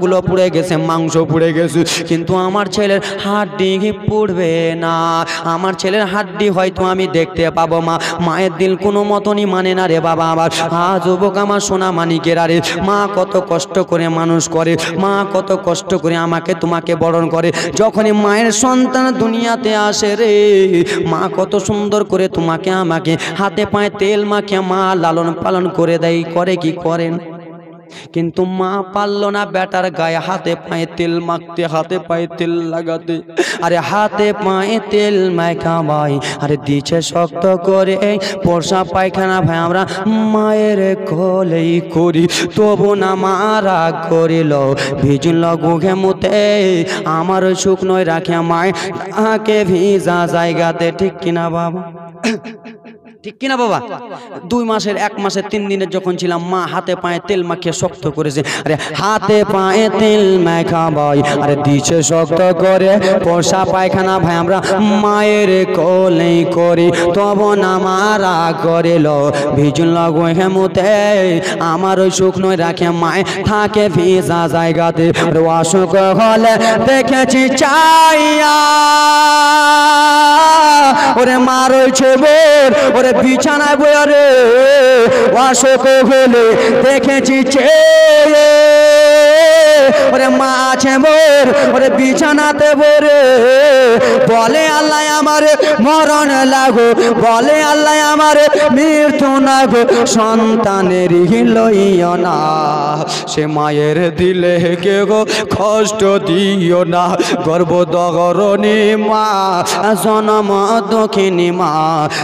গুলো পুড়ে গেছে, মাংস পুড়ে গেছে, কিন্তু আমার ছেলের হাড্ডি পুড়বে না। আমার ছেলের হাড্ডি হয়তো আমি দেখতে পাবো। মা, মায়ের দিল কোনো মতনই মানে না রে বাবা। আমার যুবক আমার সোনা মানিকেরা রে, মা কত কষ্ট করে মানুষ করে, মা কত কষ্ট করে আমাকে তোমাকে বরণ করে। যখনই মায়ের সন্তান দুনিয়াতে আসে রে, মা কত সুন্দর করে তোমাকে আমাকে হাতে পায়ে তেল মাখিয়ে মা লালন পালন করে দেয়, করে কি করেন? কিন্তু মা পারলো না বেটার গায়ে হাতে পায়ে তেল মাখতে, হাতে পায়ে তেল লাগাতে। আরে হাতে পায়ে তেল মাখা ভাই, আরে দিচ্ছে শক্ত করে পোষা পায়খানা ভাই আমরা মায়ের কোলেই করি, তবু না মারা করিল ভিজল গুঘে মুতে আমার শুকনোয় রাখে মায় তাকে ভিজা জায়গাতে। ঠিক কিনা বাবা? ঠিক কিনা বাবা? 2 মাসের 1 মাসের 3 দিনের যখন ছিলাম, মা হাতে পায়ে তেল মাখিয়ে শক্ত করেছে। আরে হাতে পায়ে তেল মাখা ভাই, আরে দিছে শক্ত করে পোষা পায়খানা ভাই আমরা মায়ের কোলেই করি, তবু না মারা করিল ভিজল গুঘে মুতে আমার ওই শুকনো রাখে মায় থাকে ভিজা জায়গাতে। অসুখ হলে দেখেছি চাইয়া ওরে মা রয়েছে বোর, ওরে বিছানায় বইয়া রে, অসুখ হলে দেখেছি চেয়ে ওরে মা আছে মোর, ওরে বিছানাতে বরে বলে আল্লাহ আমারে মরণ লাগো, বলে আল্লাহ আমারে মৃত্যু লাগো, সন্তানের লইও না সে মায়ের দিলে কে গো কষ্ট দিও না, গর্ভধারিণী মা জনম দক্ষিণী মা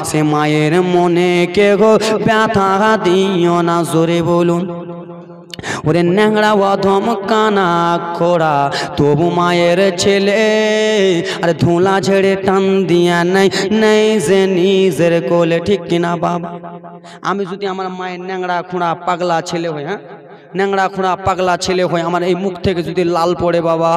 সে মায়ের মনে কে গো ব্যথা দিও না। জোরে বলুন। ওরে ন্যাংরা অধম কানা খোড়া তবু মায়ের ছেলে, আরে ধুলা ঝেড়ে টান দিয়া নাই নাই যে নিজের কোলে। ঠিক কিনা বাবা? আমি যদি আমার মায়ের ন্যাংরা খুঁড়া পাগলা ছেলে হই, হ্যাঁ ন্যাংরা খুঁড়া পাগলা ছেলে হয়, আমার এই মুখ থেকে যদি লাল পড়ে বাবা,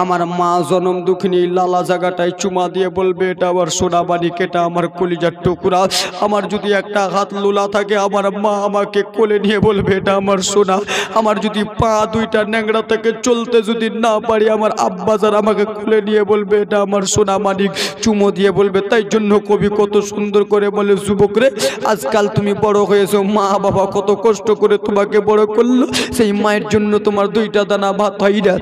আমার মা জনম দুঃখিনী লালা জায়গাটায় চুমা দিয়ে বলবে এটা আমার সোনা বানিক, এটা আমার কলিজার টুকরা। আমার যদি একটা হাত লোলা থাকে, আমার মা আমাকে কোলে নিয়ে বলবে এটা আমার সোনা। আমার যদি পা 2টা ন্যাংরা থেকে চলতে যদি না পারি, আমার আব্বাজার আমাকে কোলে নিয়ে বলবে এটা আমার সোনা মানিক, চুমো দিয়ে বলবে। তাই জন্য কবি কত সুন্দর করে বলে, যুবক রে আজকাল তুমি বড় হয়েছো, মা বাবা কত কষ্ট করে তোমাকে বড় করলো, সেই মায়ের জন্য তোমার 2টা দানা ভাত হয় না।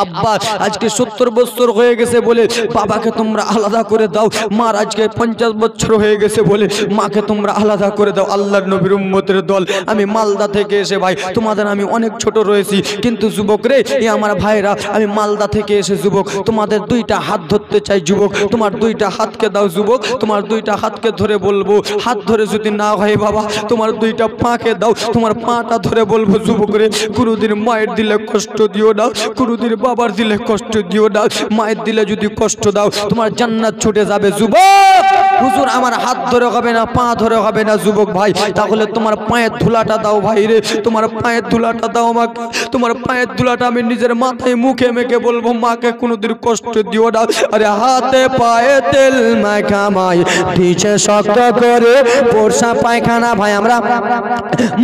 আব্বা আজকে 70 বছর হয়ে গেছে বলে বাবাকে তোমরা আলাদা করে দাও, মার আজকে 50 বছর হয়ে গেছে বলে মাকে তোমরা আলাদা করে দাও। আল্লাহর নবীর উম্মতের দল, আমি মালদা থেকে এসে ভাই তোমাদের আমি অনেক ছোট রয়েছি, কিন্তু যুবক রে এই আমার ভাইরা, আমি মালদা থেকে এসে যুবক তোমাদের 2টা হাত ধরতে চাই। যুবক তোমার 2টা হাতকে দাও, যুবক তোমার 2টা হাতকে ধরে বলবো, হাত ধরে যদি না হয় বাবা তোমার 2টা পাকে দাও, তোমার পাটা ধরে বলবো যুবক রে কোনোদিন মায়ের দিলে কষ্ট দিও না, কোনোদিন বাবার দিলে কষ্ট দিও না, মায়ের দিলে যদি কষ্ট দাও তোমার জান্নাত ছুটে যাবে। যুবক হুজুর আমার হাত ধরে হবে না, পা ধরে হবে না যুবক ভাই, তাহলে তোমার পায়ের ধুলাটা দাও ভাই রে, তোমার পায়ের ধুলাটা দাও আমাকে, তোমার পায়ের ধুলাটা আমি নিজের মাথায় মুখে মেখে বলবো মাকে কোনোদিন কষ্ট দিও না। আরে হাতে পায়ে তেল মাখা মাই দিছে শক্ত করে পোষা পায়খানা ভাই আমরা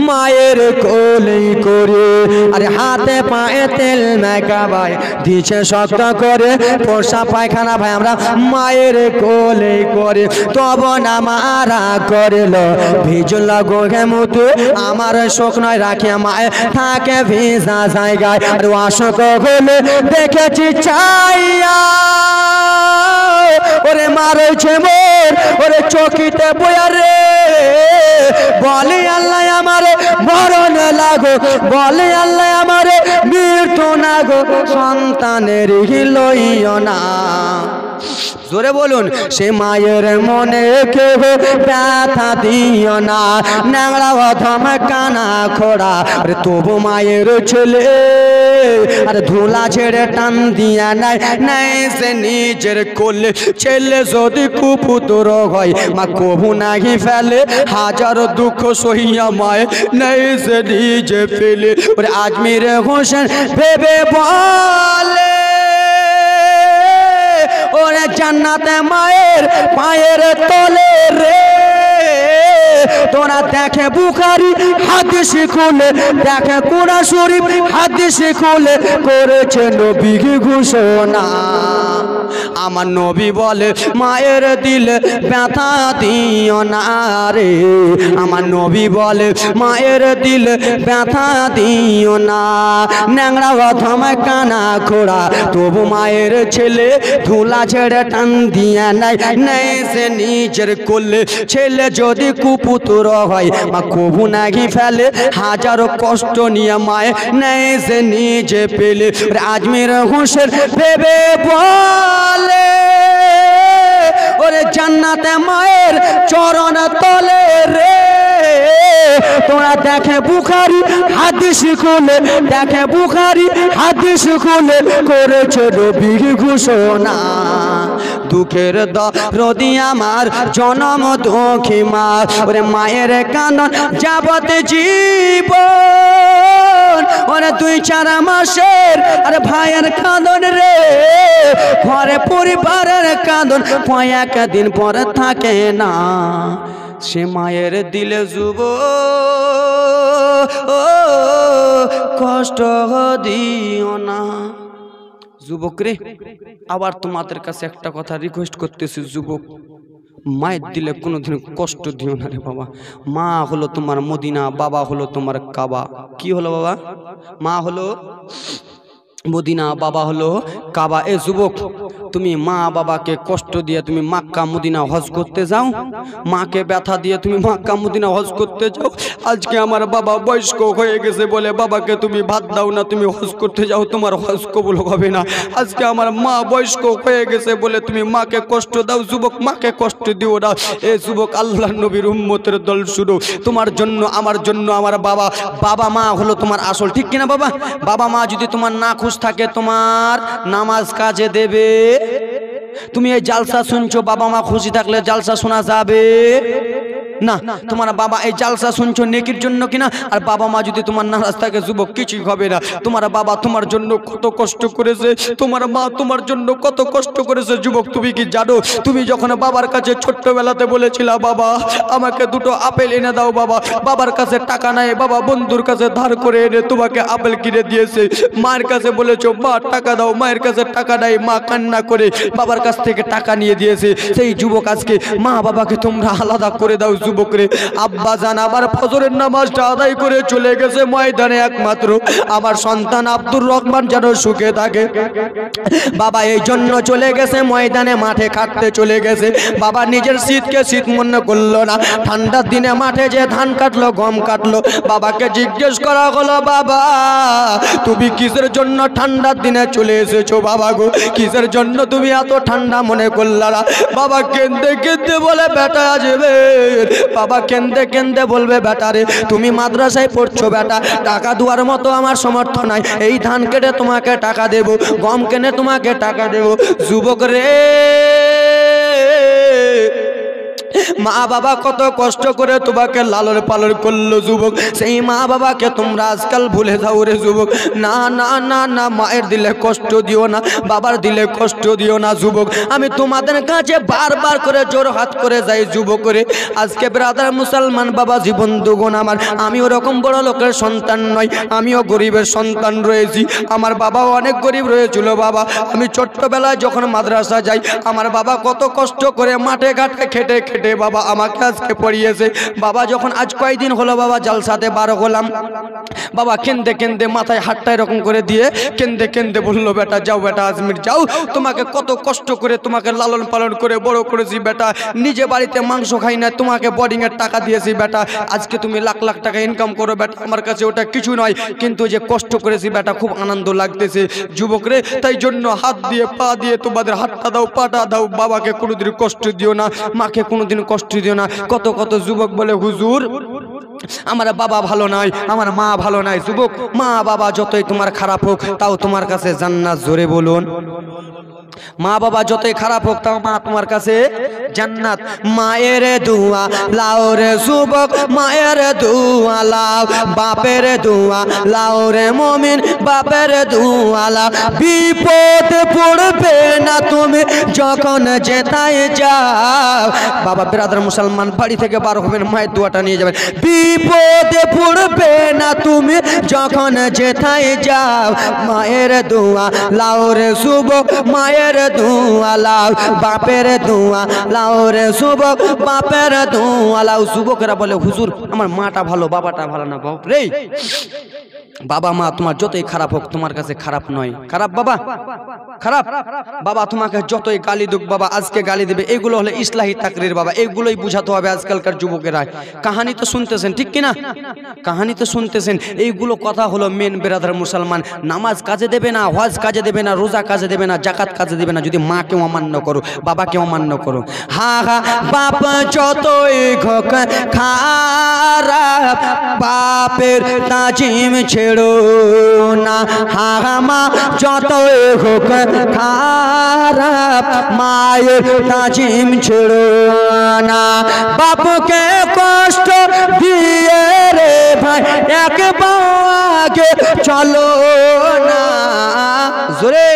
মায়ের কোলেই করে, আরে হাতে পায়ে তেল মাখা ভাই দিছে শক্ত করে পোষা পায়খানা ভাই আমরা মায়ের কোলেই করে, তবু না মারা করিল ভিজল গোঘে মুতে আমার শুকনোয় রাখে মায়ে থাকে ভিজা জায়গায়। আর অসুখ হলে দেখেছি চাইয়া ওরে মা রয়েছে মোর, ওরে চকিতে বইয়া রে বলে আল্লাহ আমারে মরণ লাগো, বলে আল্লাহ আমারে মৃত্যু না গো, সন্তানের লইও না। জোরে বলুন। সে মায়ের মনে কেউ ব্যথা দিও না, ন্যাংরা অধম কানা খোড়া তবু মায়ের ছেলে, আর ধুলা ছেড়ে টান দিয়া নাই নাই সে নিজের কোলে। ছেলে যদি কুপুত্র হয় মা কবু নাহি ফেলে, হাজারো দুঃখ সহিয়া মায় নাই সে নিজে ফেলে। ওরে আজমির হোসেন ভেবে বলে ওরে জান্নাতে মায়ের পায়ের তলে রে, তোরা দেখে বুখারী হাদিস খুলে, দেখে কোরআন শরীফ হাদিস খুলে করেছে নবী ঘোষণা। আমার নবী বলে মায়ের দিলে ব্যথা দিও না রে, আমার নবী বলে মায়ের দিলে ব্যথা দিও না। ন্যাংরা ধমায় কানা খোড়া তবু মায়ের ছেলে, ধুলা ছেড়ে টান দিয়া নাই নেই সে নিজের কোলে। ছেলে যদি কুপুত্র হয় মা কবু নাকি ফেলে, হাজারো কষ্ট নিয়ে মায়ে নেই সে নিজে পেলে। আজমির হোসেন ভেবে বলে ওরে জান্নাতে মায়ের চরণ তলে রে। তোরা দেখে বুখারী হাদিস খুলে, দেখে বুখারী হাদিস খুলে করেছে নবী ঘোষণা। দুঃখের দরদি আমার জনম দুঃখী মা, ওরে মায়ের কাঁদন যাবত জীবন। ওরে 2-4 মাসের আরে ভাইয়ের কাঁদন রে, ঘরে পরিবারের কাঁদন কয়েকদিন পরে থাকে না। সে মায়ের দিলে যুব কষ্ট দিও না। যুবক রে, আবার তোমাদের কাছে একটা কথা রিকোয়েস্ট করতেছি, যুবক মায়ের দিলে কোনোদিন কষ্ট দিও না রে বাবা। মা হলো তোমার মদিনা, বাবা হলো তোমার কাবা। কি হলো বাবা? মা হলো মদিনা, বাবা হলো কাবা। এ যুবক, তুমি মা বাবাকে কষ্ট দিয়ে তুমি মক্কা মদিনা হজ করতে যাও, মাকে ব্যথা দিয়ে তুমি মক্কা মদিনা হজ করতে যাও। আজকে আমার বাবা বয়স্ক হয়ে গেছে বলে বাবাকে তুমি ভাত দাও না, তুমি হজ করতে যাও, তোমার হজ কবুল হবে না। আজকে আমার মা বয়স্ক হয়ে গেছে বলে তুমি মাকে কষ্ট দাও। যুবক, মাকে কষ্ট দিও না। এ যুবক, আল্লাহর নবীর উম্মতের দল শুনো, তোমার জন্য আমার জন্য আমার বাবা, বাবা মা হলো তোমার আসল, ঠিক কিনা বাবা? বাবা মা যদি তোমার না খুশ থাকে তোমার নামাজ কাজে দেবে? তুমি এই জালসা শুনছো, বাবা মা খুশি থাকলে জালসা শোনা যাবে না। তোমার বাবা এই জালসা শুনছো নেকির জন্য কিনা, আর বাবা মা যদি তোমার নারাজ থাকে যুবক কিছুই হবে না। তোমার বাবা তোমার জন্য কত কষ্ট করেছে, তোমার মা তোমার জন্য কত কষ্ট করেছে। যুবক, তুমি কি জানো, তুমি যখন বাবার কাছে ছোট্টবেলাতে বলেছিলা বাবা আমাকে 2টো আপেল এনে দাও, বাবা বাবার কাছে টাকা নাই, বাবা বন্ধুর কাছে ধার করে এনে তোমাকে আপেল কিনে দিয়েছে। মায়ের কাছে বলেছো মা টাকা দাও, মায়ের কাছে টাকা নাই, মা কান্না করে বাবার কাছ থেকে টাকা নিয়ে দিয়েছে। সেই যুবক, আজকে মা বাবাকে তোমরা আলাদা করে দাও। যুবক রে, আব্বা জান আমার ফজরের নামাজটা আদায় করে চলে গেছে ময়দানে, একমাত্র আমার সন্তান আব্দুর রহমান যেন সুখে থাকে। বাবা এই জন্য চলে গেছে ময়দানে, মাঠে কাটতে চলে গেছে। বাবা নিজের শীতকে শীত মনে করলো না, ঠান্ডার দিনে মাঠে যে ধান কাটলো, গম কাটলো। বাবাকে জিজ্ঞেস করা হলো বাবা তুমি কিসের জন্য ঠান্ডার দিনে চলে এসেছো? বাবা গো, কিসের জন্য তুমি এত ঠান্ডা মনে করলা? বাবা কেন্দে কেন্দে বলে বেটা আসবে। বাবা কেন্দে কেন্দে বলবে বেটা রে তুমি মাদ্রাসায় পড়ছো বেটা, টাকা দেওয়ার মতো আমার সামর্থ্য নাই, এই ধান কেটে তোমাকে টাকা দেব, গম কেনে তোমাকে টাকা দেব। যুবক রে, মা বাবা কত কষ্ট করে তোমাকে লালন পালন করলো যুবক, সেই মা বাবাকে তোমরা আজকাল ভুলে যাও রে যুবক। না না না না, মায়ের দিলে কষ্ট দিও না, বাবার দিলে কষ্ট দিও না। যুবক, আমি তোমাদের কাছে বারবার করে জোর হাত করে যাই যুবক রে। আজকে ব্রাদার মুসলমান বাবা জীবন দুগুণ আমার, আমি ওরকম বড় লোকের সন্তান নই, আমিও গরিবের সন্তান রয়েছি। আমার বাবাও অনেক গরিব রয়েছিল বাবা। আমি ছোট্টবেলায় যখন মাদ্রাসা যাই, আমার বাবা কত কষ্ট করে মাঠে ঘাটে খেটে খেটে বাবা আমাকে আজকে পড়িয়েছে। বাবা যখন আজ কয়েকদিন হলো বাবা জালসাতে বার হলাম, বাবা কেন্দে কেন্দে মাথায় হাতটা এরকম করে দিয়ে কেন্দে কেন্দে বললো বেটা যাও, বেটা আজমির যাও, তোমাকে কত কষ্ট করে তোমাকে লালন পালন করে বড় করেছি বেটা, নিজে বাড়িতে মাংস খাই না, তোমাকে বোর্ডিং এর টাকা দিয়েছি বেটা, আজকে তুমি লাখ লাখ টাকা ইনকাম করো বেটা, আমার কাছে ওটা কিছু নয়, কিন্তু যে কষ্ট করেছি বেটা খুব আনন্দ লাগতেছে। যুবক রে, তাই জন্য হাত দিয়ে পা দিয়ে তোমাদের হাতটা দাও, পাটা দাও, বাবাকে কোনোদিন কষ্ট দিও না, মাকে কোনোদিন কষ্ট দিও না। কত কত যুবক বলে হুজুর আমার বাবা ভালো নয়, আমার মা ভালো নয়। যুবক, মা বাবা যতই তোমার খারাপ হোক তাও তোমার কাছে জান্নাত। জোরে বলুন। মা বাবা যতই খারাপ হোক তাও মা তোমার কাছে জান্নাত। মায়ের দোয়া লাও রে যুবক, মায়ের দোয়া লাও, বাপের দোয়া লাও রে মুমিন, বাপের দোয়া লাও। বিপদ পড়বে না তুমি যখন যেতায় যাও। বাবা বিরাদর মুসলমান বাড়ি থেকে বার হবেন, মায়ের দোয়াটা নিয়ে যাবেন। বিপদে পড়বে না তুমি যখন যেতায় যাও। মায়ের দোয়া লাও রে যুবক, মায়ের দোয়া লাও, বাপের দোয়া লাও রে যুবক, বাপের দোয়া লাও। যুবকেরা বলে হুজুর আমার মাটা ভালো, বাবাটা ভালো না। বাপ রে, বাবা মা তোমার যতই খারাপ হোক তোমার কাছে খারাপ নয়। খারাপ বাবা, খারাপ বাবা তোমাকে যতই গালি দুক, বাবা আজকে গালি দেবে, এগুলো হলে ইসলাহি তাকরির বাবা, এগুলোই বুঝাতে হবে আজকালকার যুবকেরা। কাহানি তো শুনতেছেন, ঠিক কিনা? কাহানি তো শুনতেছেন। এইগুলো কথা হলো মেন বেরাদার মুসলমান। নামাজ কাজে দেবে না, হজ কাজে দেবে না, রোজা কাজে দেবে না, জাকাত কাজে দেবে না যদি মাকে অমান্য করো, বাবাকে অমান্য করো। হা হা, বাপ যতই হোক খারাপ, বাপের তাজিম ছেড়ো না। হা হা, মা যতই হোক খারাপ, মায়ের তাজিম ছেড়ো না। বাপকে কষ্ট দিয়ে রে ভাই এক বাগে চলো না। জোরে,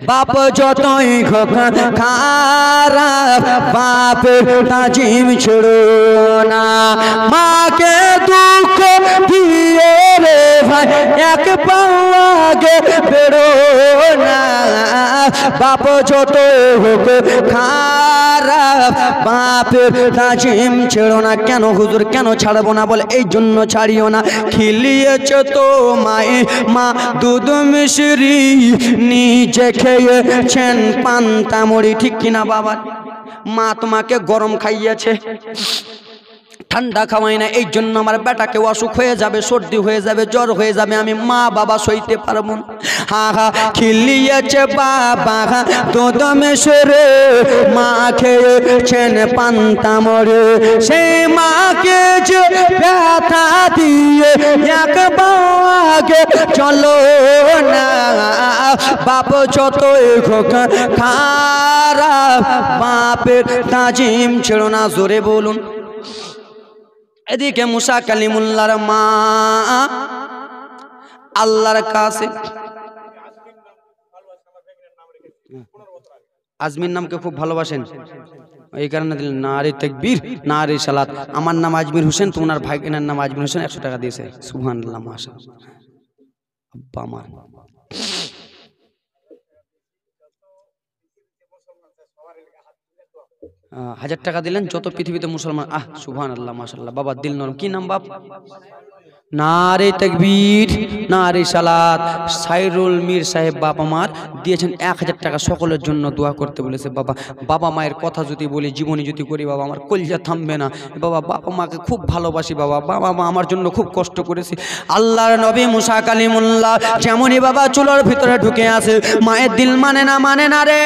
বাপ যতই হোক খারাপ, বাপের তাজিম ছেড়ো না। মাকে দুঃখ দিয়ে রে ভাই এক পাওয়াগে বেরো না। বাপ যতই হোক খারাপ, বাপের তাজিম ছেড়ো না। কেন হুজুর, কেন ছাড়বো না? বলে এই জন্য ছাড়িও না, খিলিয়েছে তো মাই মা দুধ মিশ্রি, নিজে খেয়েছেন পান্তা মুড়ি, ঠিক কিনা বাবা? মা তোমাকে গরম খাইয়েছে, ঠান্ডা খাওয়াই না, এই জন্য আমার বেটাকে অসুখ হয়ে যাবে, সর্দি হয়ে যাবে, জ্বর হয়ে যাবে, আমি মা বাবা সইতে পারবো না। হা হা, খিলিয়েছে বাবা দুধ মিশ্রি, মা খেয়েছেন পান্তা মুড়ি, সেই মাকে যে ব্যথা দিয়ে এক বাগে চলো না। বাপ যতই হোক খারাপ, বাপের তাজিম ছেড়ো না। জোরে বলুন। এদিকে মুসা কালিমুল্লাহর মা আল্লাহর কাছে, আজমির নামকে খুব ভালোবাসেন, এই কারণে দিলেন নারে তাকবীর, নারে সালাত। আমার নাম আজমির হোসেন, তো ওনার ভাইয়ের নাম আজমির হোসেন, 100 টাকা দিয়েছে। সুবহানাল্লাহ, মাশাআল্লাহ। আব্বা আমার 1000 টাকা দিলেন, যত পৃথিবীতে মুসলমান। সুবহানাল্লাহ, মাশাআল্লাহ। বাবা দিল নরম। কি নাম বাপ? নারে তাকবীর, নারে সালাত। সাইরুল মীর সাহেব বাপ আমার দিয়েছেন 1000 টাকা, সকলের জন্য দোয়া করতে বলেছে। বাবা, বাবা মায়ের কথা যদি বলি, জীবনী যদি করি, বাবা আমার কলিজা থামবে না। বাবা, বাবা মাকে খুব ভালোবাসি। বাবা, বাবা মা আমার জন্য খুব কষ্ট করেছে। আল্লাহর নবী মুসা কালিমুল্লাহ যেমনই বাবা চুলোর ভিতরে ঢুকে আছে, মায়ের দিল মানে না, মানে না রে,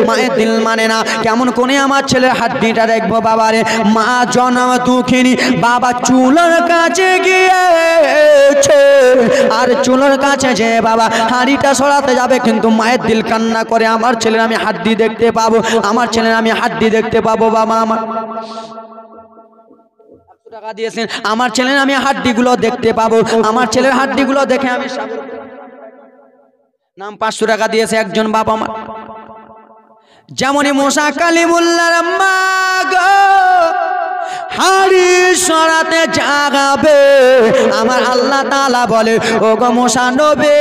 মায়ের দিল মানে না। কেমন করে আমার ছেলের হাড্ডিটা দেখবো বাবা রে। মা জনম দুঃখিনী, বাবা চুলোর কাছে গিয়েছে, আর চুলোর কাছে যে বাবা হাঁড়িটা সরাতে যাবে, কিন্তু মায়ের দিল কান্না করে, আমার ছেলের আমি হাড্ডি দেখতে পাবো, আমার ছেলের আমি হাড্ডি দেখতে পাবো। বাবা আমার টাকা দিয়েছেন, আমার ছেলের আমি হাড্ডিগুলো দেখতে পাবো, আমার ছেলের হাড্ডিগুলো দেখে আমি নাম 500 টাকা দিয়েছে একজন বাবা মা। যেমনই মুসা কালিমুল্লাহর মা গো হাড়ি সরাতে জাগাবে, আমার আল্লাহ তাআলা বলে ও গো মুসা নবী,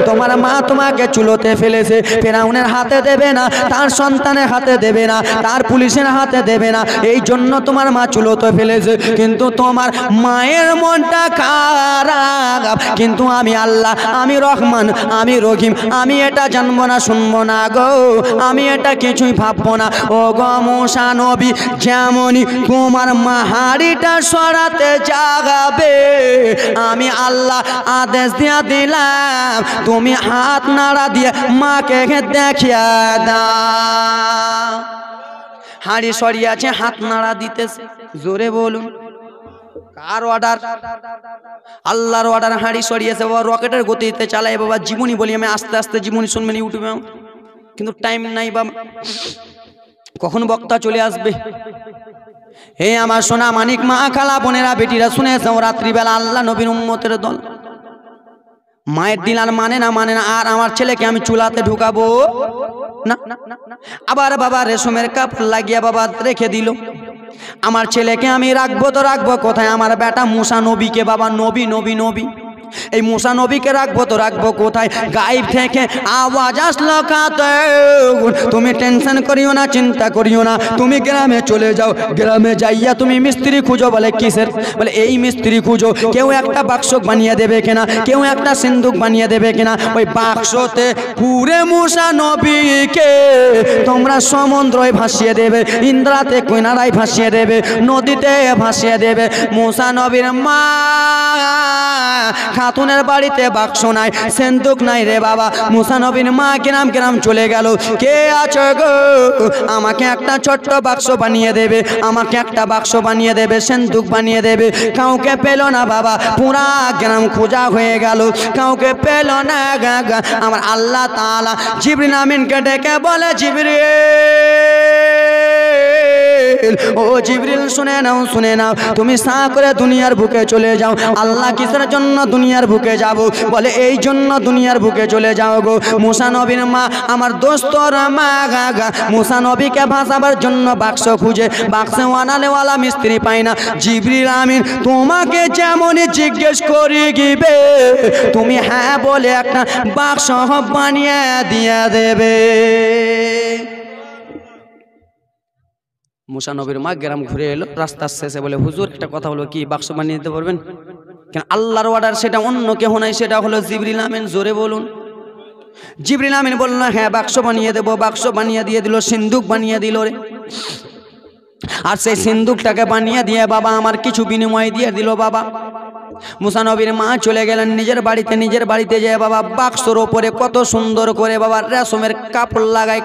তোমার মা তোমাকে চুলোতে ফেলেছে, ফেরাউনের হাতে দেবে না, তার সন্তানের হাতে দেবে না, তার পুলিশের হাতে দেবে না, এই জন্য তোমার মা চুলোতে ফেলেছে। কিন্তু তোমার মায়ের মনটা খারাপ, কিন্তু আমি আল্লাহ, আমি রহমান, আমি রহিম, আমি এটা জানবো না, শুনবো না গো, আমি এটা কিছুই ভাববো না। ও গো মুসা নবী, যেমনই তোমার মা হাড়িটা সরাতে জাগাবে, আমি আল্লাহ আদেশ আদেশ দিয়া দিলাম তুমি হাত নাড়া দিয়ে মাকে দেখিয়া দাও। হাঁড়ি সরিয়ে আছে, হাত নাড়া দিতেছে। জোরে বলুন কার অর্ডার? আল্লাহর অর্ডার। হাঁড়ি সরিয়েছে বাবা, রকেটের গতিতে চালায় বাবা। জীবনী বলি আমি, আস্তে আস্তে জীবনী শুনবেন ইউটিউবে, কিন্তু টাইম নাই বাবা, কখন বক্তা চলে আসবে। হে আমার সোনা মানিক মা খালা বোনেরা বেটিরা শুনেছ, রাত্রিবেলা আল্লাহ নবীর উম্মতের দল মায়ের দিল আর মানে না, আর আমার ছেলেকে আমি চুলাতে ঢুকাবো না। আবার বাবা রেশমের কাপড় লাগিয়ে বাবা রেখে দিল। আমার ছেলেকে আমি রাখবো তো রাখবো কোথায়? আমার বেটা মুসা নবীকে বাবা, নবী নবী নবী, এই মুসা নবীকে রাখবো তো রাখবো কোথায়? গায়েব থেকে আওয়াজ আসলো কাতে, তুমি টেনশন করিও না, চিন্তা করিও না, তুমি গ্রামে চলে যাও, গ্রামে যাইয়া তুমি মিস্ত্রি খুঁজো। বলে কিসের? বলে এই মিস্ত্রি খুঁজো, কেউ একটা বাক্স বানিয়ে দেবে কিনা, কেউ একটা সিন্দুক বানিয়ে দেবে কিনা। ওই বাক্সতে পুরে মুসা নবীকে তোমরা সমুদ্রয় ভাসিয়ে দেবে, ইন্দ্রাতে কিনারায় ভাসিয়ে দেবে, নদীতে ভাসিয়ে দেবে। মুসা নবীর মা খাতুনের বাড়িতে বাক্স নাই, সিন্দুক নাই রে বাবা। মুসা নবীর মা গ্রাম গ্রাম চলে গেল, কে আছো গো, আমাকে একটা ছোট্ট বাক্স বানিয়ে দেবে, আমাকে একটা বাক্স বানিয়ে দেবে, সিন্দুক বানিয়ে দেবে। কাউকে পেল না বাবা, পুরা গ্রাম খোঁজা হয়ে গেল, কাউকে পেল না। আমার আল্লাহ তাআলা জিবরিল আমিনকে ডেকে বলে, জিবরিল, ও জিবরিল শুনে নাও, শুনে নাও, তুমি সা করে দুনিয়ার বুকে চলে যাও। আল্লাহ কিসের জন্য দুনিয়ার বুকে যাব? বলে এই জন্য দুনিয়ার বুকে চলে যাও গো। মুসা নবীর মা আমার দোস্তর মা মুসা নবীকে ভাসাবার জন্য বাক্স খুঁজে, বাক্সে ওয়ানালেওয়ালা মিস্ত্রি পায় না। জিবরিল আমিন তোমাকে যেমন জিজ্ঞেস করি গিবে, তুমি হ্যাঁ বলে একটা বাক্স বানিয়ে দিয়ে দেবে। মুসা নবীর মা গ্রাম ঘুরে এলো, রাস্তার শেষে বলে, হুজুর একটা কথা বলবো, কি বাক্স বানিয়ে দিতে পারবেন? কেন আল্লাহর অর্ডার, সেটা অন্য কেউ নাই, সেটা হলো জিবরিল আমিন। জোরে বলুন। জিবরিল আমিন বলল, হ্যাঁ বাক্স বানিয়ে দেবো। বাক্স বানিয়ে দিয়ে দিল, সিন্দুক বানিয়ে দিল রে। আর সেই সিন্দুকটাকে বানিয়ে দিয়ে বাবা আমার কিছু বিনিময় দিয়ে দিল বাবা। মুসা নবীর মা চলে গেলেন নিজের বাড়িতে যেয়ে বাবা বাক্সর ওপরে কত সুন্দর করে বাবা রেশমের কাপড় লাগাই,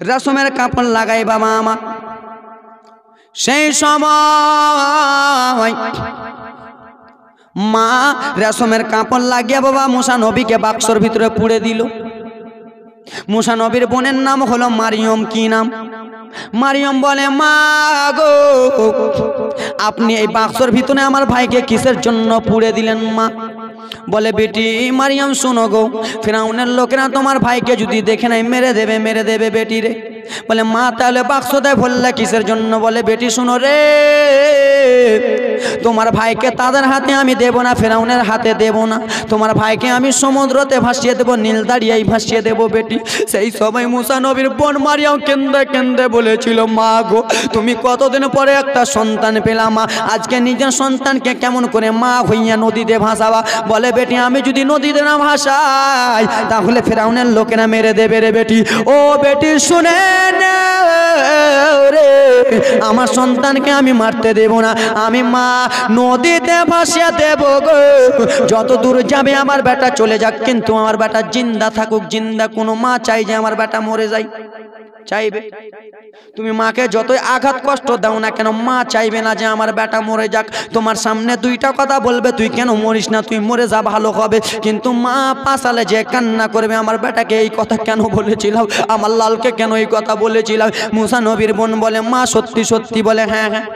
রেশমের কাপড় লাগাই বাবা আমার। সেই সময় মা রেশমের কাপড় লাগিয়ে বাবা মুসা নবীকে বাক্সর ভিতরে পুড়ে দিল। মুসা নবীর বোনের নাম হলো মারিয়ম। কি নাম? মারিয়ম বলে, মা গো, আপনি এই বাক্সর ভিতরে আমার ভাইকে কিসের জন্য পুড়ে দিলেন? মা বলে, বেটি মারিয়ম শোনো গো, ফিরাউনের লোকেরা তোমার ভাইকে যদি দেখে নাই মেরে দেবে বেটি রে। বলে, মা তাহলে বাক্সতে ভরলে কিসের জন্য? বলে, বেটি শোনো রে, তোমার ভাইকে তাদের হাতে আমি দেব না, ফিরাউনের হাতে দেব না, তোমার ভাইকে আমি সমুদ্রতে ভাসিয়ে দেবো, নীল দাঁড়িয়েই ভাসিয়ে দেবো বেটি। সেই সময় মুসা নবীর বোন মারিয়াম কেন্দে কেন্দে বলেছিল, মা গো, তুমি কতদিন পরে একটা সন্তান পেলাম, মা আজকে নিজের সন্তানকে কেমন করে মা হইয়া নদীতে ভাসাবা? বলে, বেটি আমি যদি নদীতে না ভাসাই তাহলে ফিরাউনের লোকেরা মেরে দেবে রে বেটি। ও বেটি শুনে রে, আমার সন্তানকে আমি মারতে দেব না, আমি মা নদীতে ভাসিয়ে দেব গো। যত দূর যাবে আমার বেটা চলে যাক, কিন্তু আমার বেটা জিন্দা থাকুক। জিন্দা কোনো মা চাই যে আমার বেটা মরে যায়? চাইবে? তুমি মাকে যতই আঘাত কষ্ট দাও না কেন, মা চাইবে না যে আমার বেটা মরে যাক। তোমার সামনে দুইটা কথা বলবে, তুই কেন মরিস না, তুই মরে যা ভালো হবে, কিন্তু মা পাশালে যে কান্না করবে, আমার বেটাকে এই কথা কেন বলেছিলাম, আমার লালকে কেন এই কথা বলেছিলাম? মুসা নবীর বোন বলে, মা সত্যি সত্যি? বলে, হ্যাঁ হ্যাঁ।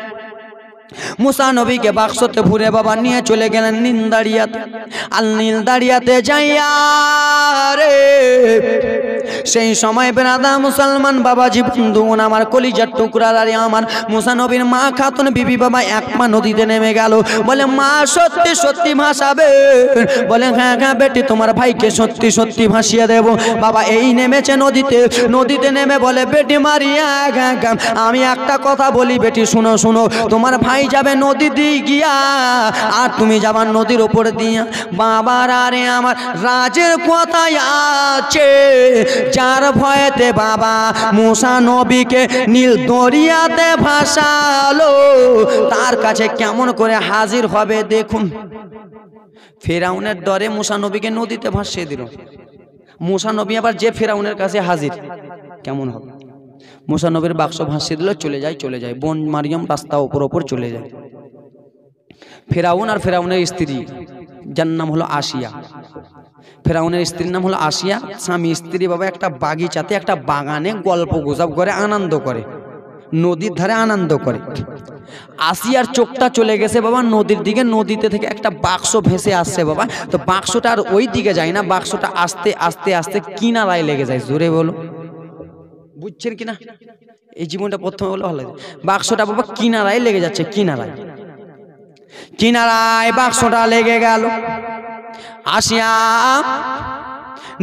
মুসা নবীকে বাক্সতে ভরে বাবা নিয়ে চলে গেলেন নীলদারিয়াতে। আর নীলদারিয়াতে যাইয়া রে, সেই সময় বেরাদা মুসলমান বাবাজি বন্ধুগণ আমার কলিজার টুকরার, আরে আমার মুসা নবীর মা খাতুন বিবি বাবা এক পা নদীতে নেমে গেল। বলে, মা সত্যি সত্যি ভাসাবে? বলে, হ্যাঁ হ্যাঁ বেটি, তোমার ভাইকে সত্যি সত্যি ভাসিয়ে দেব। বাবা এই নেমেছে নদীতে নেমে বলে, বেটি মারিয়া আমি একটা কথা বলি বেটি, শুনো শুনো, তোমার ভাই যাবে নদী দিয়ে গিয়া, আর তুমি যাবার নদীর ওপর দিয়া। বাবার আরে আমার রাজের কথাই আছে, যার ভয়েতে বাবা মুসা নবীকে নীল দরিয়াতে ভাসালো, তার কাছে কেমন করে হাজির হবে দেখুন। ফেরাউনের ডরে মুসা নবীকে নদীতে ভাসিয়ে দিল। মুসা নবী আবার যে ফেরাউনের কাছে হাজির, কেমন হবে? মুসা নবীর বাক্স ভাসিয়ে দিল, চলে যায় বোন মারিয়াম রাস্তা ওপর চলে যায়। ফেরাউন আর ফেরাউনের স্ত্রী, যার নাম হলো আসিয়া, ফেরাউনের স্ত্রীর নাম হলো আসিয়া, স্বামী স্ত্রী বাবা একটা বাগিচাতে একটা বাগানে গল্প গুজব করে আনন্দ করে, নদীর ধারে আনন্দ করে। আসিয়ার চোখটা চলে গেছে বাবা নদীর দিকে, নদীতে থেকে একটা বাক্স ভেসে আসছে বাবা। তো বাক্সটা আর ওই দিকে যায় না, বাক্সটা আস্তে আস্তে আস্তে কিনারায় লেগে যায়। জোরে বলো, বুঝছেন কিনা? এই জীবনটা প্রথমে বলে ভালো লাগে। বাক্সটা বাবা কিনারায় লেগে যাচ্ছে, কিনারায় বাক্সটা লেগে গেল। আসিয়া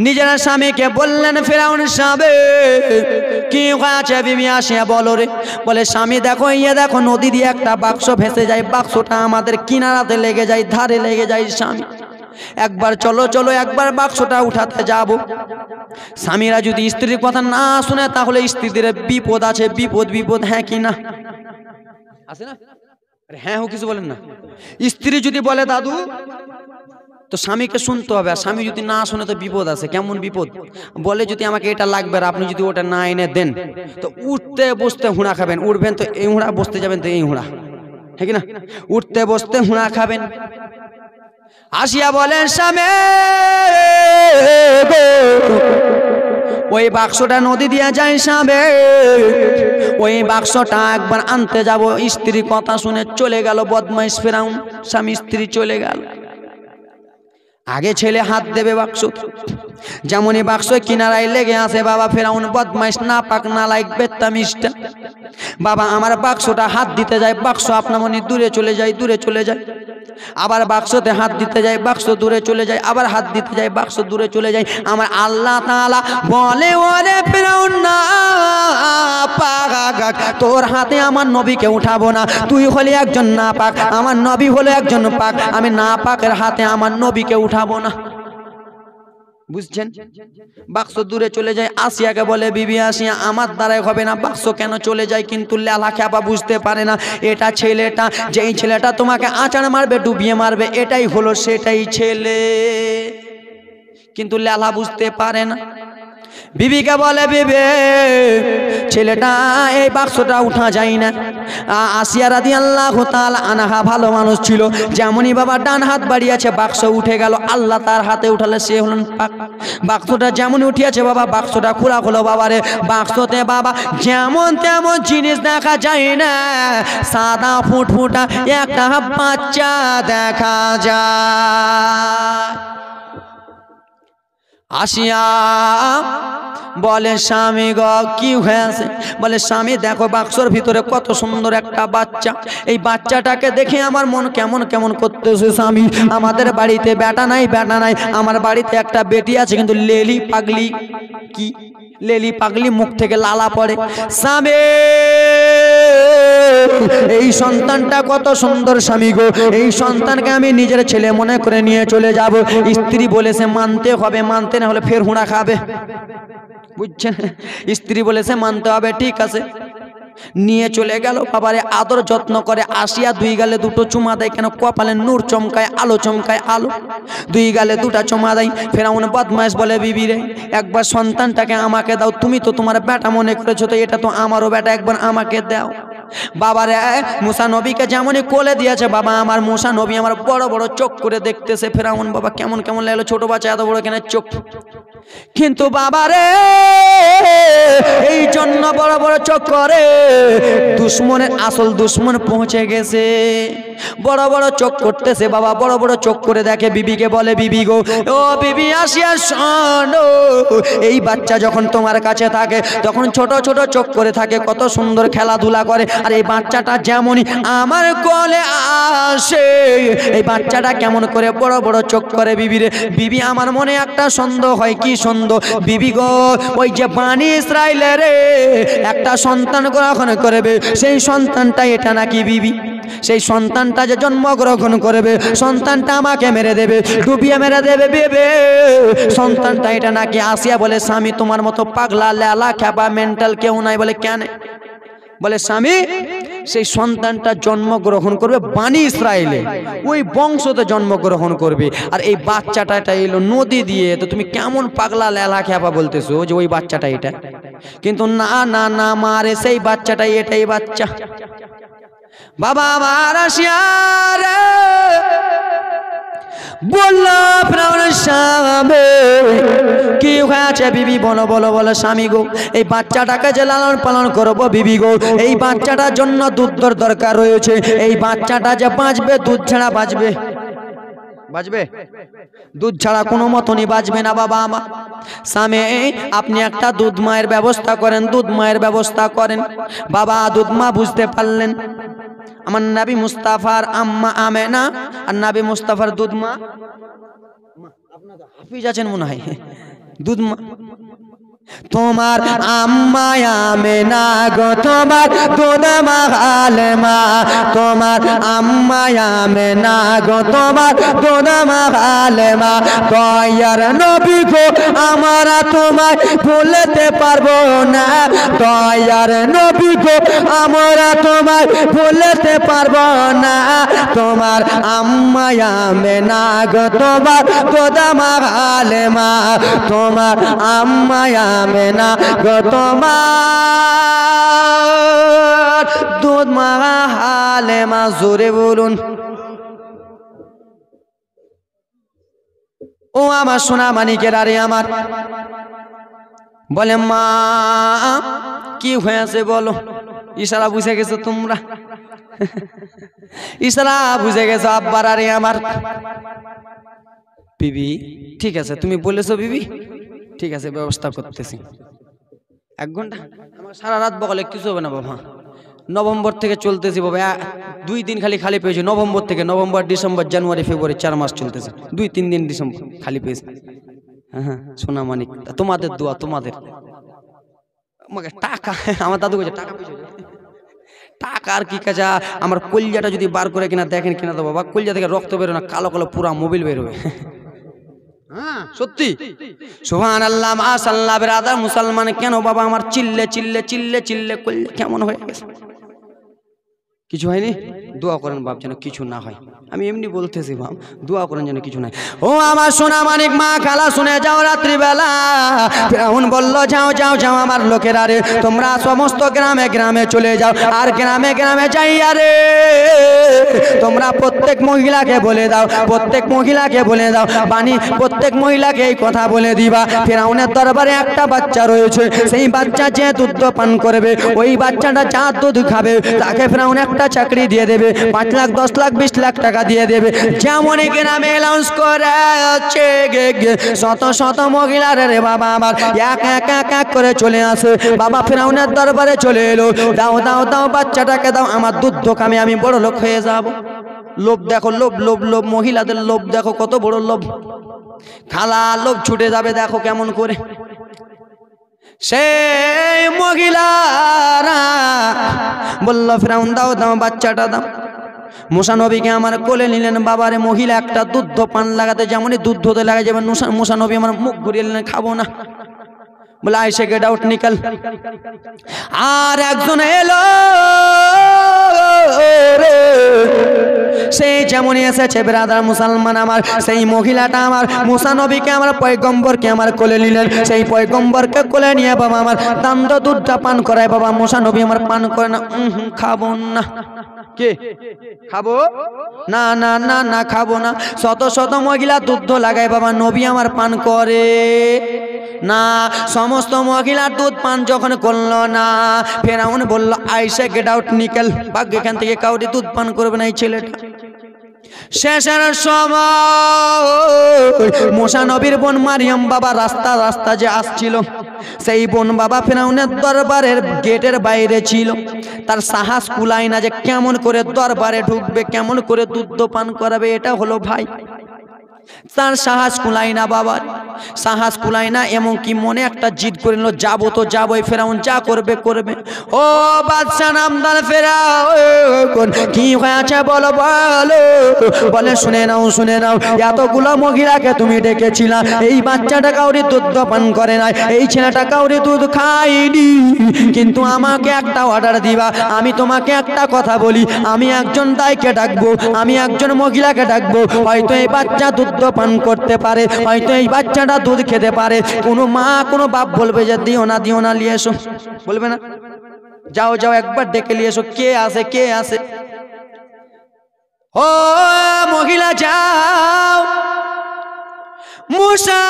নিজের স্বামীকে বললেন, ফেরাউনের স্বামী কি হয়েছে বিবি আসিয়া বলো রে? বলে স্বামী দেখো, দেখো নদী দিয়ে একটা বাক্স ভেসে যায়, বাক্সটা আমাদের কিনারাতে লেগে যায়, ধারে লেগে যায়। স্বামী একবার চলো একবার বাক্সটা উঠাতে যাব। স্বামীরা যদি স্ত্রীর কথা না শুনে তাহলে স্ত্রীদের বিপদ আছে, বিপদ। হ্যাঁ কি না? আছে না? হ্যাঁ কিছু বলেন না। স্ত্রী যদি বলে দাদু, তো স্বামীকে শুনতে হবে, আর স্বামী যদি না শুনে তো বিপদ আছে। কেমন বিপদ? বলে যদি আমাকে এটা লাগবে আর আপনি যদি ওটা না এনে দেন, তো উঠতে বসতে হুঁড়া খাবেন। উঠবেন তো এই হুঁড়া, বসতে যাবেন তো এই হুঁড়া, হ্যাঁ কি না? উঠতে বসতে হুঁড়া খাবেন। আসিয়া বলেন, স্বামী ওই বাক্সটা নদী দিয়ে যায় স্বামী, ওই বাক্সটা একবার আনতে যাব। স্ত্রী কথা শুনে চলে গেল বদমাইশ ফেরাউন। স্বামী স্ত্রী চলে গেল। আগে ছেলে হাত দেবে বাক্স, যেমনই বাক্স কিনারায় লেগে আছে বাবা ফেরাউন বদমাইশ না পাক না লাইক বেত্তামিষ্টা বাবা আমার বাক্সটা হাত দিতে যায়, বাক্স আপনার মনে দূরে চলে যায়। আবার বাক্সতে হাত দিতে যায়, বাক্স দূরে চলে যায়। আবার হাত দিতে যায়, বাক্স দূরে চলে যায়। আমার আল্লাহ তাআলা বলে, ওরে ফেরাউন না পাক, তোর হাতে আমার নবীকে উঠাবো না। তুই হলি একজন না পাক, আমার নবী হলো একজন পাক। আমি না পাকের হাতে আমার নবীকে উঠাবো না। বুঝছেন? বাক্স দূরে চলে যায়। আসিয়াকে বলে, বিবি আসিয়া আমার দ্বারাই হবে না, বাক্স কেন চলে যায়? কিন্তু লেলা খ্যাপা বুঝতে পারে না এটা ছেলেটা, যেই ছেলেটা তোমাকে আঁচাড় মারবে, ডুবিয়ে মারবে, এটাই হলো সেটাই ছেলে। কিন্তু লেলা বুঝতে পারে না। বিবিকে বলে, বিবি ছেলেটা এই বাক্সটা উঠা যায় না। আসিয়া রাদিয়াল্লাহু তাআলা আনহা ভালো মানুষ ছিল, যেমনই বাবা ডান হাত বাড়িয়েছে বাক্স উঠে গেল। আল্লাহ তার হাতে উঠালে সে হলেন পাক। বাক্সটা যেমন উঠিয়েছে বাবা, বাক্সটা খোলা হলো বাবারে। বাক্সতে বাবা যেমন তেমন জিনিস দেখা যায় না, সাদা ফুটফুটা একটা বাচ্চা দেখা যায়। আসিয়া বলে, স্বামী গো কি হয়েছে? বলে, স্বামী দেখো বাক্সর ভিতরে কত সুন্দর একটা বাচ্চা, এই বাচ্চাটাকে দেখে আমার মন কেমন কেমন করতেছে। স্বামী আমাদের বাড়িতে বেটা নাই, আমার বাড়িতে একটা বেটি আছে, কিন্তু লেলি পাগলি। কি লেলি পাগলি? মুখ থেকে লালা পড়ে। স্বামী এই সন্তানটা কত সুন্দর স্বামী গো, এই সন্তানকে আমি নিজের ছেলে মনে করে নিয়ে চলে যাব। স্ত্রী বলেছে মানতে হবে, মানতে না হলে ফের হুঁড়া খাবে। বুঝছেন? স্ত্রী বলেছে মানতে হবে, ঠিক আছে। নিয়ে চলে গেল বাবারে, আদর যত্ন করে। আসিয়া দুই গালে দুটো চুমা দেয়, কেন কপালে নূর চমকায়, আলো চমকায়, আলো। দুই গালে দুটা চুমা দেয়। ফেরাউন বদমাইশ বলে, বিবি রে একবার সন্তানটাকে আমাকে দাও, তুমি তো তোমার বেটা মনে করেছো, তো এটা তো আমারও বেটা, একবার আমাকে দাও। বাবারে মুসা নবীকে যেমনই কোলে দিয়েছে বাবা, আমার মুসা নবী আমার বড় বড় চোখ করে দেখতেছে। ফেরাউন বাবা কেমন কেমন লাগলো, ছোট বাচ্চা এত বড় কেন চোখ? কিন্তু বাবারে এই জন্য বড় বড় চোখ করে, দুশ্মনের আসল দুশ্মন পৌঁছে গেছে। বড় বড় চোখ করতেছে বাবা, বড় বড় চোখ করে দেখে। বিবিকে বলে, বিবি গো, ও বিবি আসিয়া শোনো, এই বাচ্চা যখন তোমার কাছে থাকে তখন ছোট ছোট চোখ করে থাকে, কত সুন্দর খেলাধুলা করে। আর এই বাচ্চাটা যেমনই আমার কোলে আসে, এই বাচ্চাটা কেমন করে বড় বড় চোখ করে। বিবি রে, বিবি আমার মনে একটা সন্দেহ হয়। কি সন্দেহ? বিবি গো, ওই যে বানি ইসরাইলের একটা সন্তান গ্রহণ করবে, সেই সন্তানটা এটা নাকি বিবি। সেই সন্তানটা যে জন্মগ্রহণ করবে, সন্তানটা আমাকে মেরে দেবে, ডুবিয়ে মেরে দেবে বিবি। সন্তানটা এটা নাকি। আসিয়া বলে, স্বামী তোমার মতো পাগলা লেলা খ্যাপা মেন্টাল কেউ নাই। বলে কেন? বলে স্বামী সেই সন্তানটা জন্মগ্রহণ করবে বানি ইসরায়েলে, ওই বংশতে জন্মগ্রহণ করবে। আর এই বাচ্চাটা এলো নদী দিয়ে, তো তুমি কেমন পাগলা লেলা খ্যাপা বলতেছো যে ওই বাচ্চাটা এটা? কিন্তু না না না মারে, সেই বাচ্চাটাই এটাই বাচ্চা। বাবা আমার আসিয়া রে বললো ফেরাউনের স্বামী, কি হয়েছে বিবি? বলো বলো বলো স্বামী গো, এই বাচ্চাটাকে যে লালন পালন করবো বিবি গো, এই বাচ্চাটার জন্য দুধের দরকার রয়েছে। এই বাচ্চাটা যে বাঁচবে, দুধ ছাড়া বাঁচবে? বাঁচবে? দুধ ছাড়া কোনো মতনই বাঁচবে না। বাবা আমার স্বামী, আপনি একটা দুধ মায়ের ব্যবস্থা করেন, দুধ মায়ের ব্যবস্থা করেন। বাবা দুধ মা বুঝতে পারলেন আমার নবী মুস্তাফার আম্মা আমেনা আর নবী মুস্তাফার দুধ মা, আপনারা হাফিজ আছেন মনে হয়, দুধ মা। তোমার আম্মা আমেনা গো, তোমার দুধ মা হালেমা, তোমার আম্মা আমেনা গো, তোমার দুধ মা হালেমা। দয়ার নবী গো, আমরা তোমায় ভুলতে পারবো না, দয়ার নবী গো, আমরা তোমায় ভুলতে পারবো না। তোমার আম্মা আমেনা গো, তোমার দুধ মা হালেমা, তোমার আম্মা আমেনা গো, তোমার দুধ মা হালেমা। জোরে বলুন। ও আমার সোনা মানিকের, আরে আমার বলে মা কি হয়েছে বলো? ইশারা বুঝে গেছো তোমরা? ইশারা বুঝে গেছো আব্বার? আরে আমার বিবি, ঠিক আছে তুমি বলেছো বিবি, ঠিক আছে ব্যবস্থা করতেছি। 1 ঘন্টা আমার সারা রাত বকলে কিছু হবে না বাবা। নভেম্বর থেকে চলতেছি বাবা, 2 দিন খালি পেয়েছি নভেম্বর থেকে। নভেম্বর ডিসেম্বর জানুয়ারি ফেব্রুয়ারি 4 মাস চলতেছে, 2-3 দিন ডিসেম্বর খালি পেয়েছি। হ্যাঁ সোনা মানিক, তোমাদের দোয়া, তোমাদের আমাকে টাকা, আমার দাদু বলছে টাকা পয়সা, টাকা আর কি কাজা। আমার কলজাটা যদি বার করে কিনা দেখেন কিনা তো বাবা, কলজা থেকে রক্ত বেরো না, কালো কালো পুরা মোবিল বেরোবে। হ্যাঁ সত্যি। সুবহানাল্লাহ মাশাআল্লাহ। ব্রাদার মুসলমান কেন বাবা আমার চিল্লে চিল্লে চিল্লে চিল্লে কলজা কেমন হয়ে গেছে? কিছু হয়নি? দোয়া করেন বাপ যেন কিছু না হয়। আমি এমনি বলতেছি বাপ, দোয়া করেন যেন কিছু নাই। ও আমার সোনা মানিক মা খালা শুনে যাও, রাত্রিবেলা ফিরআউন বলল যাও যাও যাও আমার লোকেরা রে, তোমরা সমস্ত গ্রামে গ্রামে চলে যাও, আর গ্রামে গ্রামে যাইয়া রে তোমরা প্রত্যেক মহিলাকে বলে দাও, প্রত্যেক মহিলাকে বলে দাও, বাণী প্রত্যেক মহিলাকে এই কথা বলে দিবা, ফিরআউনের দরবারে একটা বাচ্চা রয়েছে, সেই বাচ্চা যে দুধ পান করবে, ওই বাচ্চাটা যা দুধ খাবে তাকে ফিরআউন একটা চাকরি দিয়ে দেবে, 5 লাখ 10 লাখ 20 লাখ টাকা দিয়ে দেবে। যেমন গ্রামে অ্যানাউন্স করেছে শত শত মহিলার রে বাবা আমার এক এক এক এক করে চলে আসে। বাবা ফিরআউনের দরবারে চলে এলো, দাও দাও দাও বাচ্চাটাকে দাও, আমার দুধ দোকানে আমি বড় লোক হয়ে যাব। লোভ দেখো, লোভ লোভ লোভ, মহিলাদের লোভ দেখো কত বড় লোভ। খালা লোভ ছুটে যাবে দেখো কেমন করে। সেই মহিলারা বলল ফিরআউন দাও দাও বাচ্চাটা দাও। মুসা নবীকে আমার কোলে নিলেন। বাবারে মহিলা একটা দুধ পান লাগাতে যেমনই দুধ ধোতে লাগে, যেমন মুসা নবী আমার মুখ ঘুরিয়ে নিলেন, খাবো না বলে আইসে গেট আউট নিকাল। আর একজন এলো সেই যেমনই এসেছে ব্রাদার মুসলমান আমার, সেই মহিলাটা আমার মুসা নবীকে আমার পয়গম্বরকে আমার কোলে নিলেন। সেই পয়গম্বরকে কোলে নিয়ে বাবা আমার দান্দ দুধটা পান করায়। বাবা মুসা নবী আমার পান করে না, খাবো না। কে খাবো না? না না না খাবো না। শত শত মহিলা দুধ লাগায়, বাবা নবী আমার পান করে না। সমস্ত মহিলার দুধ পান যখন করলো না, ফিরআউন বলল আইসা গেট আউট নিকেল, ভাগ্য এখান থেকে কাউরি দুধ পান করবে না এই ছেলেটা। শেষের সময় মুসা নবীর বোন মারিয়াম বাবা রাস্তা রাস্তা যে আসছিল, সেই বোন বাবা ফিরআউনের দরবারের গেটের বাইরে ছিল। তার সাহস কুলায় না যে কেমন করে দরবারে ঢুকবে, কেমন করে দুধ পান করাবে। এটা হলো ভাই, তার সাহস কুলায় না বাবার, সাহস কুলায় না। এমন কি মনে একটা জিদ করে নিল, যাবো তো যাবোই, ফিরআউন যা করবে করবে। ও বাদশা নামদার ফিরআউন কোন কি হয়েছে বলো বলো। বলে শুনে নাও শুনে নাও, এতগুলো মহিলাকে তুমি ডেকেছিলা, এই বাচ্চাটা কাউরি দুধ পান করে নাই, এই ছেলেটা কাউরি দুধ খায়নি, কিন্তু আমাকে একটা অর্ডার দিবা। আমি তোমাকে একটা কথা বলি, আমি একজন দাইকে ডাকবো, আমি একজন মহিলাকে ডাকবো, হয়তো এই বাচ্চা দুধ পান করতে পারে, হয়তো এই বাচ্চাটা দুধ খেতে পারে। কোনো মা কোনো বাপ বলবে যে দিও না নিয়ে এসো, বলবে না? যাও যাও একবার ডেকে নিয়ে এসো, কে আছে কে আছে। ও মহিলা যাও, মুসা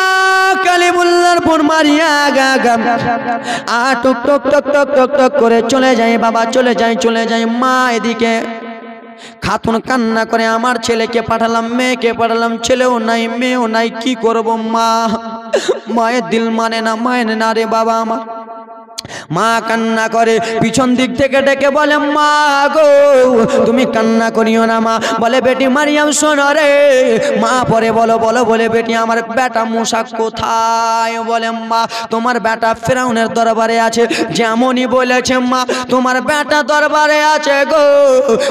কালিমুল্লাহর পর মারিয়া গাগাম টক টক টক টক টক টক করে চলে যায় বাবা, চলে যায়। মা এদিকে খাতুন কান্না করে, আমার ছেলেকে পাঠালাম, মেয়েকে পাঠালাম, ছেলেও নাই মেয়েও নাই, কি করব মা? মায়ের দিল মানে না রে বাবা আমার। মা কান্না করে, পিছন দিক থেকে ডেকে বলে মা গো তুমি কান্না করিও না মা। বলে বেটি মারিয়াম শোনো রে। মা পরে বলো বলে বেটি আমার বেটা মুসা কোথায়? বলে মা তোমার বেটা ফেরাউনের দরবারে আছে, যেমনই বলেছে মা তোমার বেটা দরবারে আছে গো।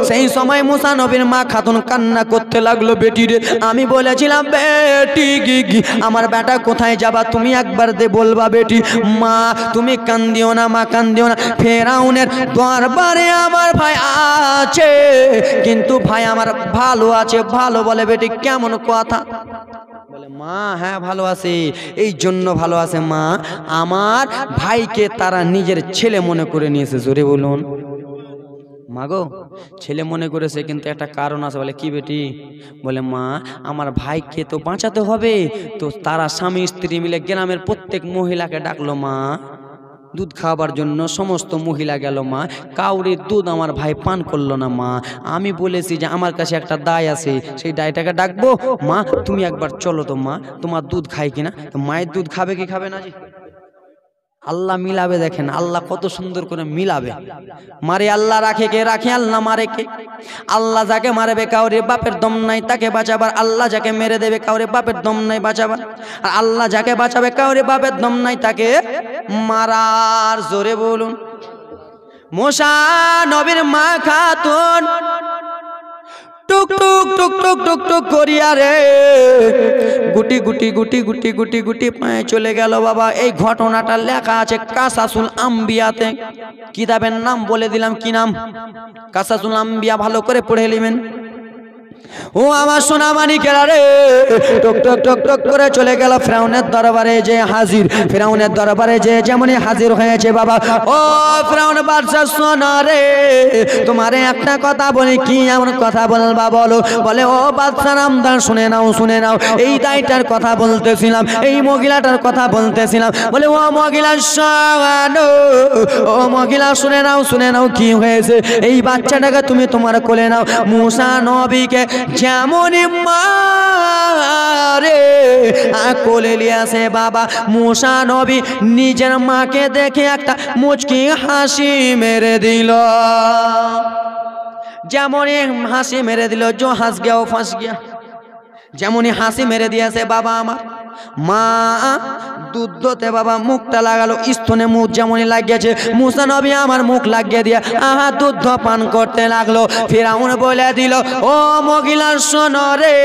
সেই সময় মুসা নবীর মা খাতুন কান্না করতে লাগলো, বেটি রে আমি বলেছিলাম বেটি গি আমার বেটা কোথায় যাবা তুমি একবার দে বলবা বেটি। মা তুমি কান্দিও না মা, কান্দিও না, ফেরাউনের দরবারে আমার ভাই আছে, কিন্তু ভাই আমার ভালো আছে। ভালো? বলে বেটি কেমন কথা? বলে মা হ্যাঁ ভালো আছে, এই জন্য ভালো আছে মা, আমার ভাইকে তারা নিজের ছেলে মনে করে নিয়েছে। জোরে বলুন। মাগো ছেলে মনে করেছে, কিন্তু একটা কারণ আছে। বলে কি বেটি? বলে মা আমার ভাইকে তো বাঁচাতে হবে, তো তারা স্বামী স্ত্রী মিলে গ্রামের প্রত্যেক মহিলাকে ডাকলো মা দুধ খাওয়াবার জন্য। সমস্ত মহিলা গেল মা, কাউরি দুধ আমার ভাই পান করলো না মা। আমি বলেছি যে আমার কাছে একটা দায় আছে, সেই দায়টাকে ডাকবো। মা তুমি একবার চলো তো মা, তোমার দুধ খাই কিনা। তো মায়ের দুধ খাবে কি খাবে না? আল্লাহ মিলাবে, দেখেন আল্লাহ কত সুন্দর করে মিলাবে। মারে আল্লাহ রাখে কে? রাখে আল্লাহ, মারে কে? আল্লাহ যাকে মারবে কাউরে বাপের দম নাই তাকে বাঁচাবার, আল্লাহ যাকে মেরে দেবে কাউরে বাপের দম নাই বাঁচাবার, আর আল্লাহ যাকে বাঁচাবে কাউরে বাপের দম নাই তাকে মারার। জোরে বলুন। মুসা নবীর মা খাতুন টুক টুক টুক টুক টুক টুক করিয়া রে গুটি গুটি গুটি গুটি গুটি গুটি পায়ে চলে গেল বাবা। এই ঘটনাটা লেখা আছে কাসাসুল আম্বিয়াতে, কিতাবের নাম বলে দিলাম, কি নাম? কাসাসুল আম্বিয়া। ভালো করে পড়ে নেবেন। ও আমার সোনা মানিকেরা রে, টক টক টক টক করে চলে গেল ফেরাউনের দরবারে যে হাজির। ফেরাউনের দরবারে যে যেমনই হাজির হয়েছে বাবা, ও ফেরাউন বাদশা শোনো রে, তোমারে একটা কথা বলি। কি এমন কথা বলবা বলো? বলে ও বাদশা নামদার শুনে নাও, এই দায়টার কথা বলতেছিলাম, এই মহিলাটার কথা বলতেছিলাম। বলে ও মহিলা শোনো, ও মহিলা শুনে নাও কি হয়েছে। এই বাচ্চাটাকে তুমি তোমার কোলে নাও। মুসা নবীকে যেমনই মারে কোলে লিয়াছে বাবা, মুসা নবী নিজের মাকে দেখে একটা মুচকি হাসি মেরে দিল। যেমনই হাসি মেরে দিল, जो हंस गया वो फंस गया। যেমনই হাসি মেরে দিয়েছে বাবা আমার মা, দুধ দোতে বাবা মুখটা লাগালো, স্তনে মুখ যেমনই লাগিয়েছে মুসা নবী আমার মুখ লাগিয়ে দিয়ে দুধ পান করতে লাগলো। ফিরাউন বলে দিল, ও মহিলা শোনো রে,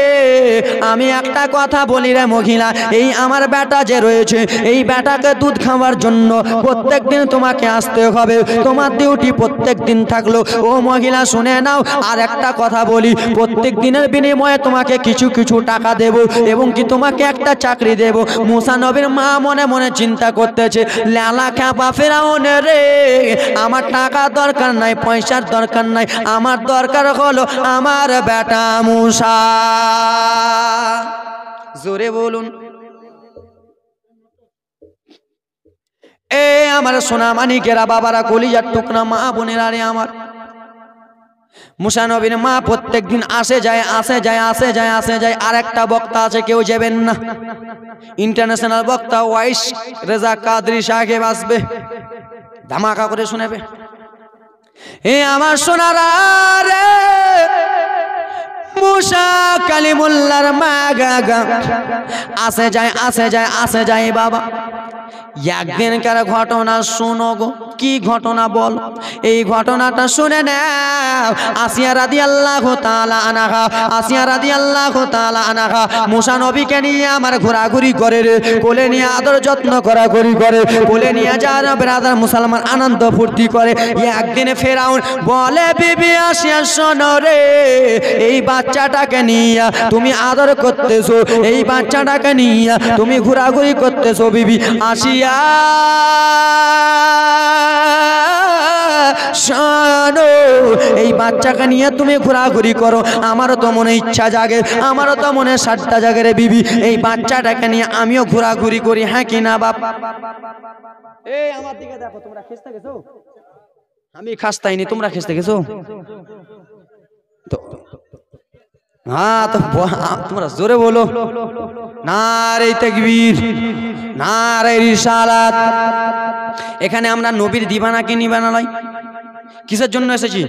আমি একটা কথা বলি রে মহিলা, এই আমার বেটা যে রয়েছে, এই বেটাকে দুধ খাওয়ার জন্য প্রত্যেক দিন তোমাকে আসতে হবে, তোমার ডিউটি প্রত্যেক দিন থাকলো। ও মহিলা শুনে নাও, আর একটা কথা বলি, প্রত্যেক দিনের বিনিময়ে তোমাকে কিছু কিছু টাকা দেব, এবং কি তোমাকে একটা চাকরি দেব। মুসা নবীর মা মনে মনে চিন্তা করতেছে, লেলা খ্যাপা ফেরাউন রে, আমার টাকা দরকার নাই, পয়সার দরকার নাই, আমার দরকার হলো আমার বেটা মুসা। জোরে বলুন। এ আমার সোনা মানিকেরা, বাবারা, কলিজার টুকরা মা বোনেরা রে আমার, মুসা নবীর মা প্রত্যেক দিন আসে যায়। আর একটা বক্তা আছে, কেউ যাবেন না, ইন্টারন্যাশনাল বক্তা ওয়াইস রেজা কাদরি সাহেব আসবে, ধামাকা করে শোনাবে। এ আমার সোনারা রে, মুসা কালিমুল্লাহর মা গাগা আসে যায় বাবা। একদিনকার ঘটনা শুনো গো, কি ঘটনা বল? এই ঘটনাটা শুনে নাও। আসিয়া রাদিয়াল্লাহু তাআলা আনহা, আসিয়া রাদিয়াল্লাহু তাআলা আনহা মুসা নবীকে নিয়ে আমার ঘোরাঘুরি করে রে, কোলে নিয়ে আদর যত্ন ঘোরাঘুরি করে, কোলে নিয়ে যারা ব্রাদার মুসলমান আনন্দ ফুর্তি করে। একদিন ফেরাউন বলে বিবি আসিয়া শোনো রে, এই বাচ্চাটাকে নিয়ে তুমি আদর করতেছো, এই বাচ্চাটাকে নিয়ে তুমি ঘোরাঘুরি করতেছো বিবি আসিয়া শোনো, এই বাচ্চাকে নিয়ে তুমি ঘোরাঘুরি করো, আমারও তো মনে ইচ্ছা জাগে, আমারও তো মনে সাতটা জাগে রে বিবি, এই বাচ্চাটাকে নিয়ে আমিও ঘোরাঘুরি করি, হ্যাঁ কি না বাপ? এই আমার দিকে দেখো, তোমরা খেসতে গেছো? আমি খাসতাইনি, তোমরা খেসতে গেছো তো? হ্যাঁ তো তোমরা জোরে বলো, নারে তাকবীর, নারে রিসালাত। এখানে আমরা নবীর দিবানাকে নিবানা লই, কিসের জন্য এসেছি?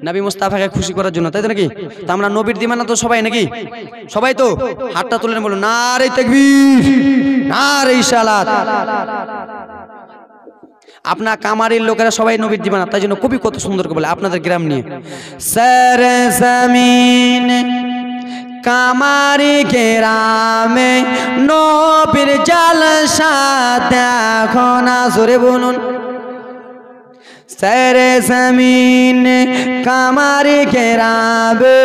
নবী মুস্তাফাকে খুশি করার জন্য, তাই তো নাকি? তা আমরা নবীর দিবানা তো সবাই নাকি? সবাই তো হাতটা তুলে বলো নারে তাকবীর, নারে রিসালাত। আপনার কামারের লোকেরা সবাই নবীর দিবানা, তাই জন্য কবি কত সুন্দর করে বলে আপনাদের গ্রাম নিয়ে, সারে জমিন কামারি গ্রামে নবীর জালসা দেখো না, জোরে বলুন। সারে জমিন কামারি গ্রামে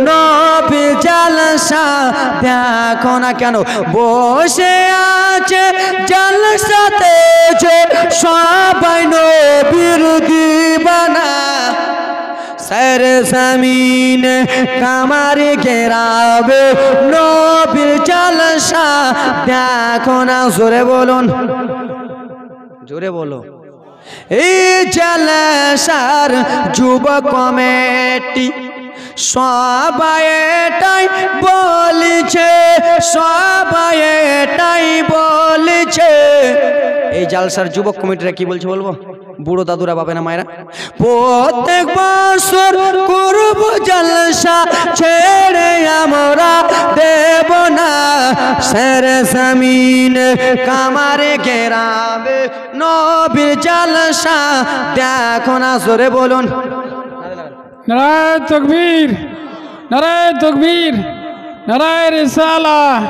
নবীর জালসা দেখো না, কেন বসে আছে জালসাতে যে সবাই নবীর দিবানা। সারে জমিন কামারি গ্রামে নবীর জালসা দেখো না, জোরে বলুন, জোরে বলো। এই জালসার যুবক কমিটি সবাই এটাই বলেছে, সবাই এটাই বলেছে। এই জালসার যুবক কমিটিরা কি বলছে বলবো? বুড়ো দাদুরা, বাবা না মায়েরা, প্রত্যেক বছর করব জালসা, ছেড়ে আমরা দেব না। সারে জমিন কামারে গ্রামে নবীর জালসা দেখো না, জোরে বলুন। নারায়ে তাকবীর, নারায়ে তাকবীর, নারায়ে রিসালাত।